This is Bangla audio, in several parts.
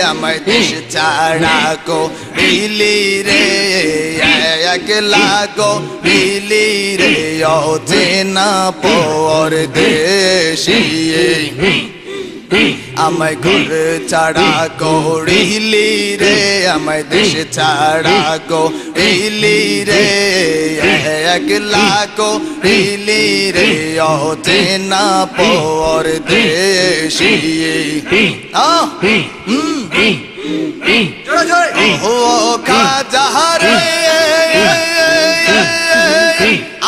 আমায় দেশ ছাড়া করিলি রে একলা করিলি রে অচেনা পরদেশী আমায় ঘর ছাড়া করিলি রে আমায় দেশ ছাড়া করিলি রে একলা করিলি রে অচেনা পরদেশী ও খাজা রে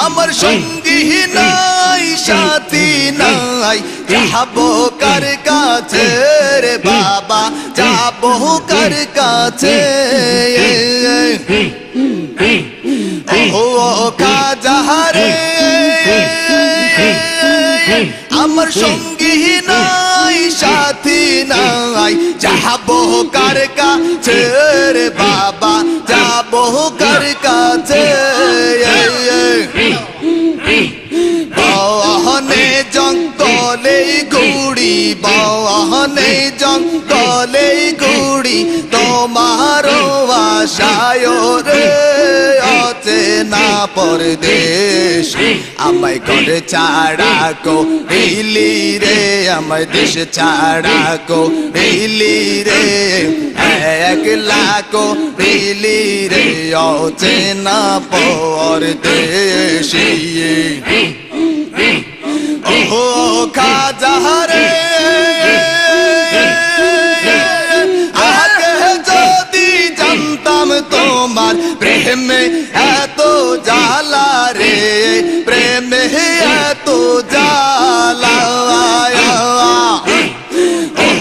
আমার সঙ্গী নাই সাথী নাই যাবো কার কাছে রে বাবা যাবো কার কাছে ও খাজা রে আমার সঙ্গী নাই সাথী নাই যাবো কার কাছে রে বাবা যাবো কার কাছে বহনে জঙ্গলে গুড়ি বহনে জঙ্গলে গুড়ি তোমার আশায় রে অচেনা পরদেশ আমায় ঘর ছাড়া করিলি রে আমায় দেশ ছাড়া করিলি রে একলা করিলি রে অচেনা পরদেশী ও খাজা রে আগে যদি জানতাম তোমার প্রেমে এত জ্বালা রে প্রেমে এত জ্বালা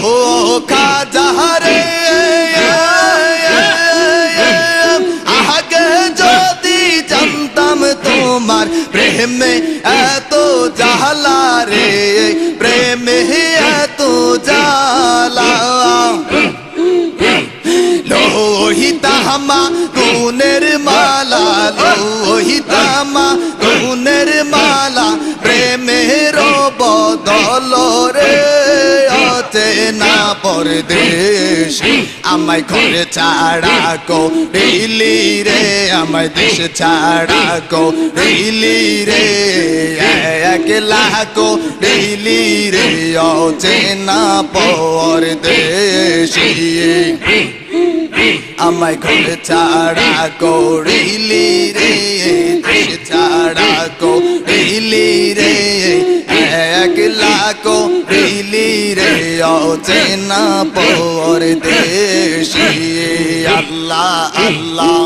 ও খাজা রে আগে যদি জানতাম তোমার প্রেমে এত জ্বালা রে প্রেমে এত জ্বালা লোহিতামা গুণের মালা লোহিতামা গুণের মালা প্রেমের বদল রে অচেনা পরদেশ আমায় ঘর ছাড়া করিলি রে আমায় দেশ ছাড়া করিলি রে একলা করিলি রে অচেনা পরদেশী আমায় ঘর ছাড়া করিলি রে দেশ ছাড়া করিলি রে একলা করিলি রে অচেনা পরদেশী আল্লাহ আল্লাহ